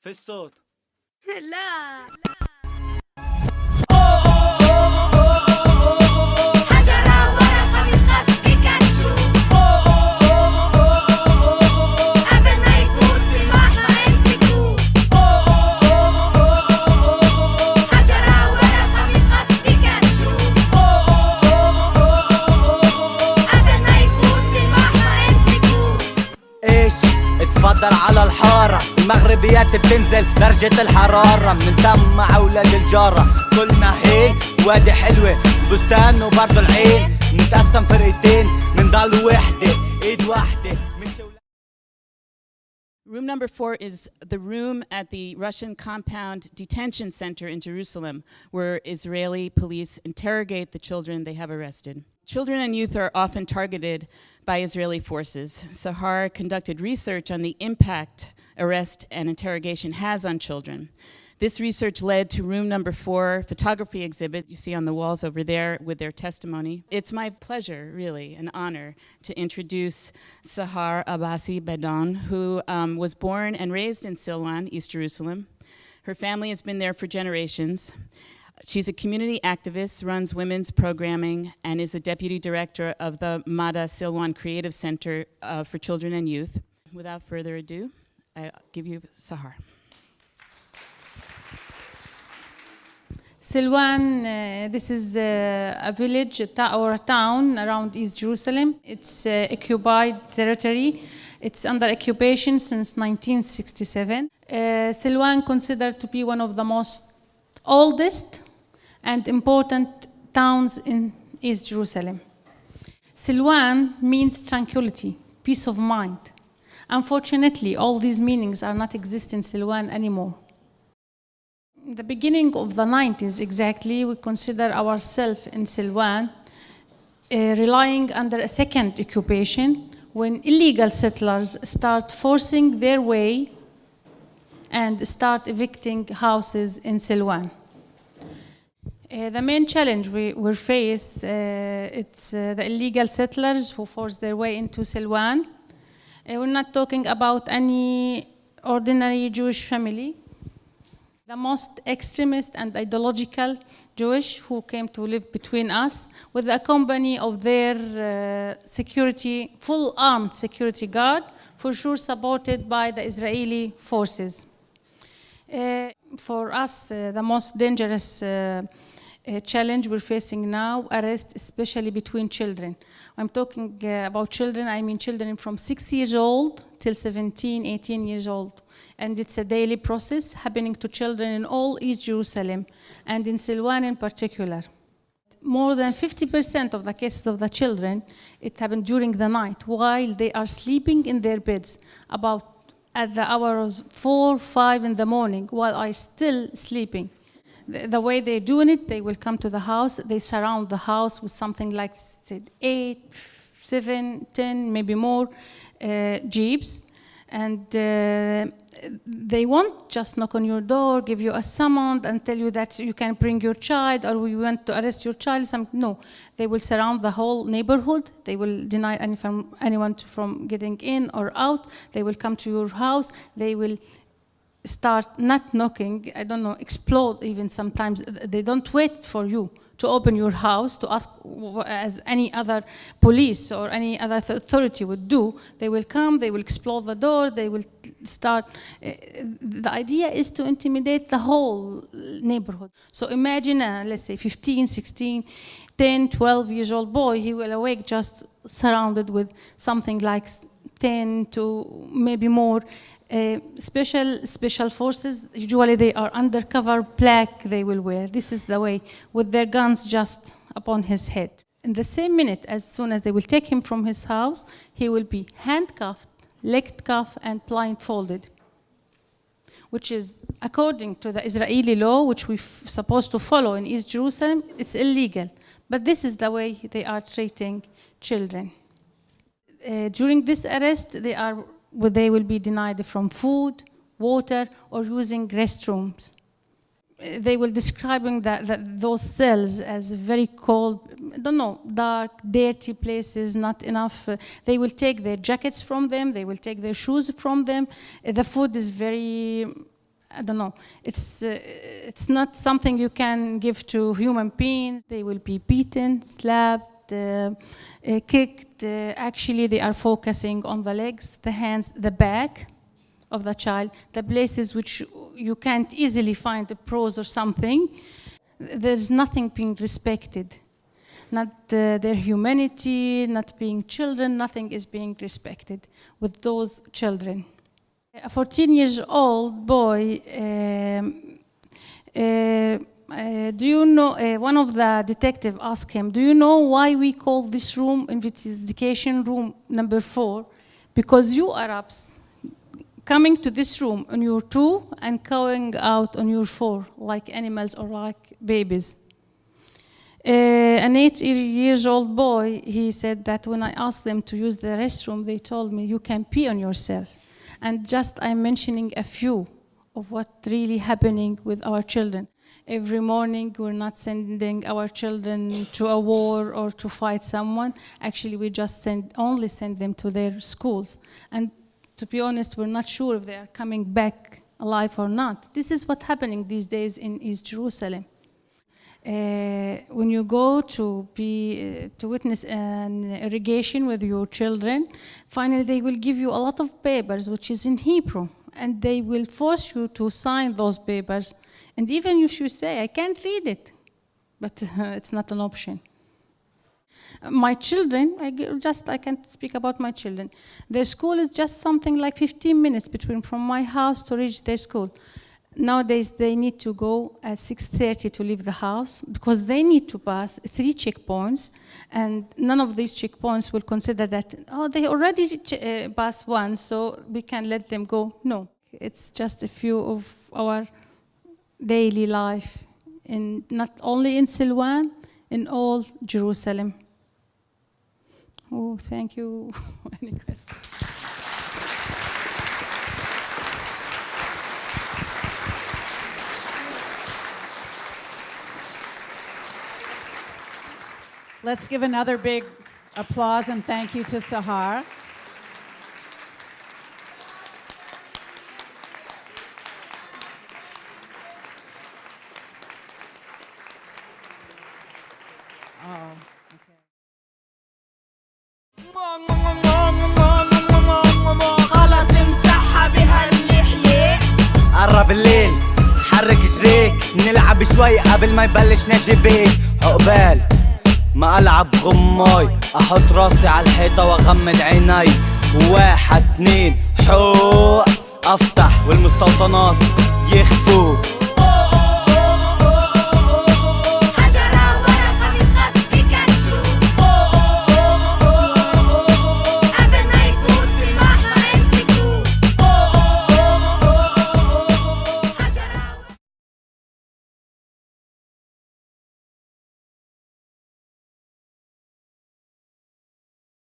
في الصوت. لا اتفضل على الحارة، المغربيات بتنزل درجة الحرارة من دم مع أولاد الجارة. كلنا هيك وادي حلوة بستان وبرضو العين، نتقسم فرقتين منضل وحدة ايد واحدة. Room number 4 is the room at the Russian compound detention center in Jerusalem, where Israeli police interrogate the children they have arrested. Children and youth are often targeted by Israeli forces. Sahar conducted research on the impact arrest and interrogation has on children. This research led to room number 4 photography exhibit you see on the walls over there with their testimony. It's my pleasure, really, an honor, to introduce Sahar Abbasi Baidon, who was born and raised in Silwan, East Jerusalem. Her family has been there for generations. She's a community activist, runs women's programming, and is the deputy director of the Madaa Silwan Creative Center for Children and Youth. Without further ado, I give you Sahar. Silwan, this is a village or a town around East Jerusalem. It's occupied territory. It's under occupation since 1967. Silwan considered to be one of the most oldest and important towns in East Jerusalem. Silwan means tranquility, peace of mind. Unfortunately, all these meanings are not exist in Silwan anymore. In the beginning of the 90s exactly, we consider ourselves in Silwan relying under a second occupation when illegal settlers start forcing their way and start evicting houses in Silwan. The main challenge we face, it's the illegal settlers who force their way into Silwan. We're not talking about any ordinary Jewish family. The most extremist and ideological Jewish who came to live between us with the company of their security, full armed security guard, for sure supported by the Israeli forces. For us, the most dangerous challenge we're facing now, arrest, especially between children. I'm talking about children, I mean children from 6 years old till 17, 18 years old. And it's a daily process happening to children in all East Jerusalem, and in Silwan in particular. More than 50% of the cases of the children, it happened during the night while they are sleeping in their beds, about at the hours 4, 5 in the morning, while I still sleeping. The way they're doing it, they will come to the house, they surround the house with something like 8, 7, 10, maybe more jeeps. And they won't just knock on your door, give you a summons and tell you that you can bring your child or we want to arrest your child. No, they will surround the whole neighborhood. They will deny anyone from getting in or out. They will come to your house. They will start not knocking, I don't know, explode even sometimes. They don't wait for you to open your house to ask, as any other police or any other authority would do. They will come, they will explode the door, they will start. The idea is to intimidate the whole neighborhood. So imagine, let's say 15, 16, 10, 12 years old boy, he will awake just surrounded with something like 10 to maybe more special forces. Usually they are undercover black they will wear. This is the way, with their guns just upon his head. In the same minute, as soon as they will take him from his house, he will be handcuffed, leg cuffed, and blindfolded, which is, according to the Israeli law, which we're supposed to follow in East Jerusalem, it's illegal. But this is the way they are treating children. During this arrest, they will be denied from food, water, or using restrooms. They will describing those cells as very cold, I don't know, dark, dirty places, not enough. They will take their jackets from them, they will take their shoes from them. The food is very I don't know. It's not something you can give to human beings. They will be beaten, slapped, kicked. Actually, they are focusing on the legs, the hands, the back of the child, the places which you can't easily find a prose or something. There's nothing being respected. Not their humanity, not being children, nothing is being respected with those children. A 14-year-old boy, do you know, one of the detectives asked him, do you know why we call this room investigation room number 4? Because you Arabs coming to this room on your 2 and going out on your 4, like animals or like babies. An 8-year-old boy, he said that when I asked them to use the restroom, they told me, you can pee on yourself. And just I'm mentioning a few of what really happening with our children. Every morning, we're not sending our children to a war or to fight someone. Actually, we just only send them to their schools. And to be honest, we're not sure if they are coming back alive or not. This is what's happening these days in East Jerusalem. When you go to witness an irrigation with your children, finally they will give you a lot of papers which is in Hebrew, and they will force you to sign those papers. And even if you say, I can't read it, but it's not an option. My children, I can't speak about my children. Their school is just something like 15 minutes from my house to reach their school. Nowadays, they need to go at 6:30 to leave the house because they need to pass 3 checkpoints, and none of these checkpoints will consider that, oh, they already passed one, so we can let them go. No, it's just a few of our daily life, not only in Silwan, in all Jerusalem. Oh, thank you. Any questions? Let's give another big applause and thank you to Sahar. خلاص امسحها بهاللحية. قرب الليل حرك جريك، نلعب شوي قبل ما يبلش نجي بيك. عقبال ما ألعب غماي، أحط راسي على الحيطة وأغمض عيني. 1 2 حوق أفتح والمستوطنات يخفوا.